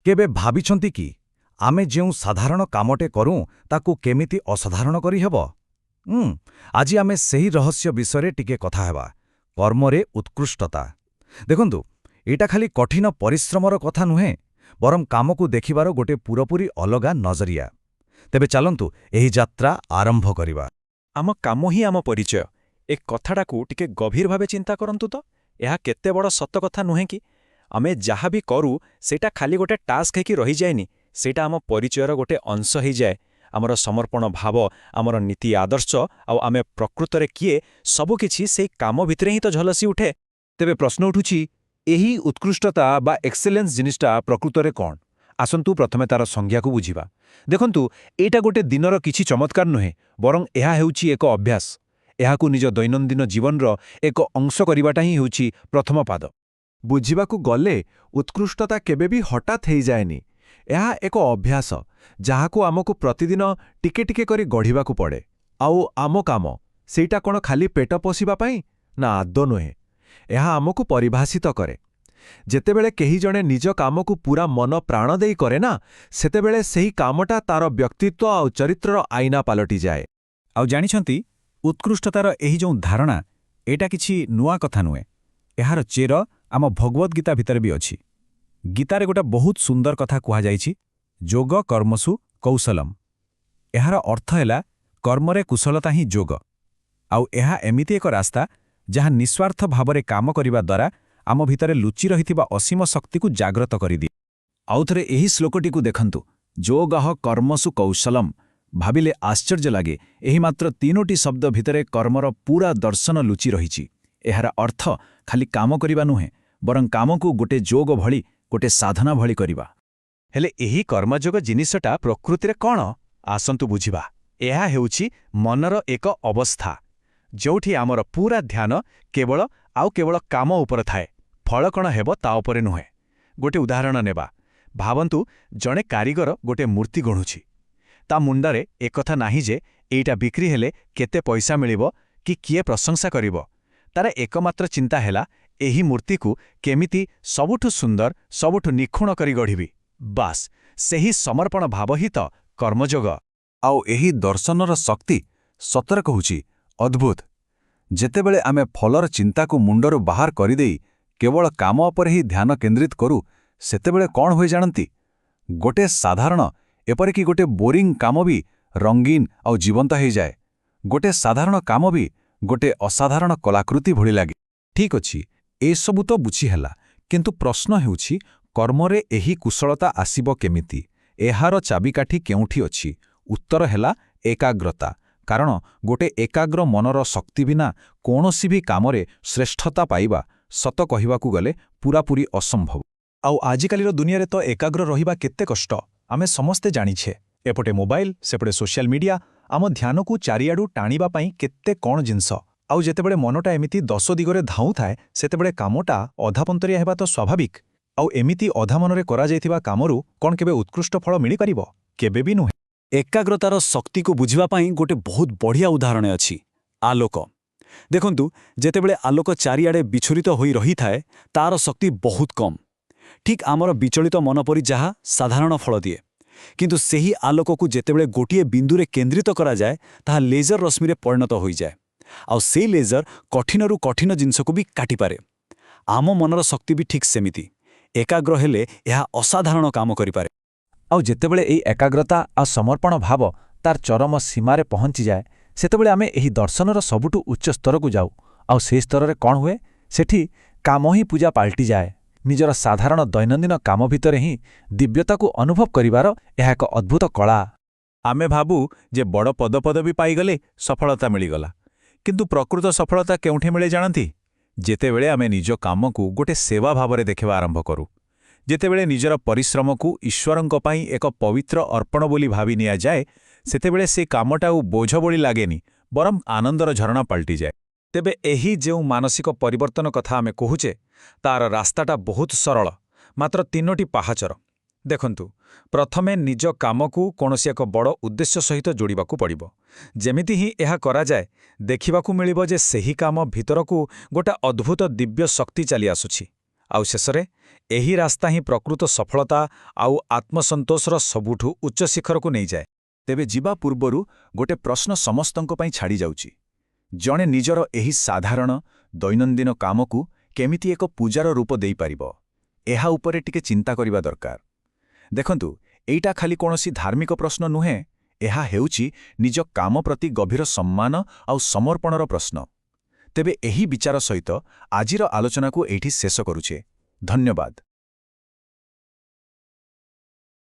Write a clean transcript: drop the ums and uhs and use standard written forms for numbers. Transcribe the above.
केबे भाबिछंती कि आमे जेउ साधारण कामटे करूं ताकू केमिति असाधारण करिहेब? आज आमे सेही रहस्य विषय टिके कथा हेबा कर्मरे उत्कृष्टता। देखंतु एटा खाली कठिन परिश्रमर कथा नुहे बरम कामकू देखिबार गोटे पूरापूरी अलगा नजरिया। तेबे चलंतु एही यात्रा आरंभ करिबा। आम काम ही आम परिचय ए कथाटाकू टिके गभीर भावे चिंता करंतु तो यह केते बड़ सत कथा नुहे कि आमे जहाँ भी करू सेटा खाली गोटे टास्क है कि रही जाएनी, सेटा आम परिचयर गोटे अंश ही जाए। आमर समर्पण भाव, आमर नीति आदर्श आउ आमे प्रकृतरे किए सबुकिछि सेई काम भितरे ही तो झलसी उठे। तेबे प्रश्न उठुछि एही उत्कृष्टता बा एक्सेलेंस जिनिसटा प्रकृतरे कौन? आसंतु प्रथमे तार संज्ञा को बुझिबा। देखंतु एटा गोटे दिनर किछि चमत्कार नुहे बरं एहा हेउछि एक अभ्यास। एहाकू निज दैनन्दिन जीवनर एक अंश करिबाटा ही हेउछि प्रथम पाद। बुझिबाकू गले उत्कृष्टता केबे भी हठात हेइ जाएनी। एहा एक अभ्यास जहाकू आमकू प्रतिदिन टिके टिके करी गढ़िबाकू पड़े। आउ आम काम सेटा कोन खाली पेट पोषिबा पई ना आदो नुहे। एहा आमकू परिभाषित करे। जेतेबेले केही जणे निज कामकू पूरा मन प्राण देई करे ना, सेतेबेले सेही कामटा तार व्यक्तित्व आउ चरित्रर आईना पालटी जाए। आउ जानिछंती उत्कृष्टतार एही जो धारणा एटा किछि नुआ कथा नुहे। एहार चेर आम भगवत गीता भितर भी अछि। गीतारे गोटा बहुत सुंदर कथा कुहा जाइछि, जोग कर्मसु कौशलम। एहार अर्थ हैला कर्मरे कुशलता ही जोग। आउ एहा एमिति एक रास्ता जहाँ निस्वार्थ भावरे काम करिबा द्वारा आम भितरे लुचि रहिथिबा असीम शक्ति को जाग्रत करिदिए। आउ थरे एही श्लोकटिकू देखंतु, जोगः कर्मसु कौशलम। भाविले आश्चर्य लागे एही मात्र तीनोटी शब्द भितरे कर्मर पूरा दर्शन लुचि रहिछि। एहार अर्थ खाली काम करिबा नुहे बरं कामकू गोटे जोग भली, गोटे साधना भली करिबा। हेले एही कर्मयोग जिनिसटा प्रकृतिरे कौन? आसंतु बुझिबा। एहा हेउछि मनर एक अवस्था जोठी आमर पूरा ध्यान केवल काम उपर थाए, फल कण हेब ता उपरे नुहे। गोटे उदाहरण नेबा। भावन्तु जणे कारीगर गोटे मूर्ति गढ़ुछि, ता मुंडरे एकथा नाही जे एइटा बिक्री हेले केते पैसा मिलिबो कि किए प्रशंसा करिबो। तार एकमात्र चिंता हेला एही मूर्तिकू केमिति सबुठु सुंदर, सबुठु निखुण करी गढ़िबी। बास सेही समर्पण भाव ही तो कर्मयोग। आउ एही दर्शनर शक्ति सतरे कहुछि अद्भुत। जेतेबेले आमे फलर चिंताकू मुंडरू बाहर करिदेई केवल काम उपर ही ध्यान केंद्रित करू, सेतेबेले कौन होई जानंती? गोटे साधारण एपरिकी गोटे बोरिंग काम भी रंगीन आउ जीवंत हो जाए। गोटे साधारण काम भी गोटे असाधारण कलाकृति भली लागे। ठीक अछि, एसबु तो बुझी हैला, किंतु प्रश्न हेउछि कर्मरे एही कुशलता आसीबो केमिति? एहार चाबिकाठी केउठी अछि? उत्तर हैला एकाग्रता। कारण गोटे एकाग्र मनर शक्ति बिना कोनोसी भी कामरे श्रेष्ठता पाइबा सत कहिबाकू गले पूरापूरी असंभव। आउ आजिकालीर दुनिया तो एकाग्र रहिबा केते कष्ट आमे समस्ते जानिछे। एपटे मोबाइल सेपटे सोशल मीडिया आम ध्यान को चारियाडू टाणिबा पई केते कोण जिंस। आउ जेतेबेले मनटा एमिति 10 दिगरे धाऊ थाए, सेतेबेले कामटा अधापंतरिया हेबा तो स्वाभाविक। आउ एमिति अधा मनरे करा जायथिबा कामरू कोण केबे उत्कृष्ट फल मिली परिबो? केबे भी नुहे। एकाग्रतार शक्ति को बुझिबा पई गोटे बहुत बढ़िया उदाहरण अछि, आलोक। देखंतु जेतेबेले आलोक चारियाडे विछुरित होई रही थाए, तार शक्ति बहुत कम। ठीक आमर विचलित मन परि जहा साधारण फल दिए। किंतु सेही आलोक को जेतेबेले गोटिए बिंदुरे केंद्रित करा जाए, ताहा लेजर रश्मिरे परिणत होई जाए। आउ सेही लेजर कठिनरु कठिन जिंस को भी काटी पारे। आम मनर शक्ति भी ठीक सेमिति। एकाग्र हेले यह असाधारण काम करि पारे। आउ जेतेबेले एई एकाग्रता आ समर्पण भाव तार चरम सीमारे पहुंची जाए, सेतेबेले आमे एही दर्शनर सबुठु उच्च स्तर को जाऊ। आउ से स्तररे कौन हुए? सेठी काम ही पूजा पाल्टी जाए। निजर साधारण दैनन्दिन काम भितरे ही दिव्यता को अनुभव करिवार यह एक अद्भुत कला। आमे भाबू जे बड़ पदपदवी पाईगले सफलता मिलीगला, किंतु प्रकृत सफलता केउठे मिले जानती? जेतेबेले आमे निज काम को गोटे सेवा भावरे देखिबा आरंभ करू। जेतेबेले निजर परिश्रम को ईश्वरंक पई एक पवित्र अर्पण बोली भावी निया जाए, सेतेबेले से कामटा बोझ बोली लागेनी, बरम आनंदर झरणा पलटी जाए। तेबे एही जेउ मानसिक परिवर्तन कथा आमे कहुचे, तार रास्ताटा बहुत सरल, मात्र 3टी पाहाचर। देखंतु, प्रथमे निज कामकू कोनोसी एक बड़ उद्देश्य सहित जोड़िबाकू पड़िबो। जेमिति ही एहा करा जाए, देखिबाकू मिलिबो जे सेही काम भितरकू गोटा अद्भुत दिव्य शक्ति चली आसुछि। ଆଉ ଶେଷରେ ଏହି ରାସ୍ତା ହିଁ ପ୍ରକୃତ ସଫଳତା ଆଉ ଆତ୍ମସନ୍ତୋଷର ସବୁଠୁ ଉଚ୍ଚ ଶିଖରକୁ ନେଇଯାଏ। ତେବେ ଯିବା ପୂର୍ବରୁ ଗୋଟେ ପ୍ରଶ୍ନ ସମସ୍ତଙ୍କ ପାଇଁ ଛାଡ଼ିଯାଉଛି। ଜଣେ ନିଜର ଏହି ସାଧାରଣ ଦୈନନ୍ଦିନ କାମକୁ କେମିତି ଏକ ପୂଜାର ରୂପ ଦେଇପାରିବ, ଏହା ଉପରେ ଟିକେ ଚିନ୍ତା କରିବା ଦରକାର। ଦେଖନ୍ତୁ, ଏଇଟା ଖାଲି କୌଣସି ଧାର୍ମିକ ପ୍ରଶ୍ନ ନୁହେଁ, ଏହା ହେଉଛି ନିଜ କାମ ପ୍ରତି ଗଭୀର ସମ୍ମାନ ଆଉ ସମର୍ପଣର ପ୍ରଶ୍ନ। ତେବେ ଏହି ବିଚାର ସହିତ ଆଜିର ଆଲୋଚନାକୁ ଏଇଠି ଶେଷ କରୁଛେ। ଧନ୍ୟବାଦ।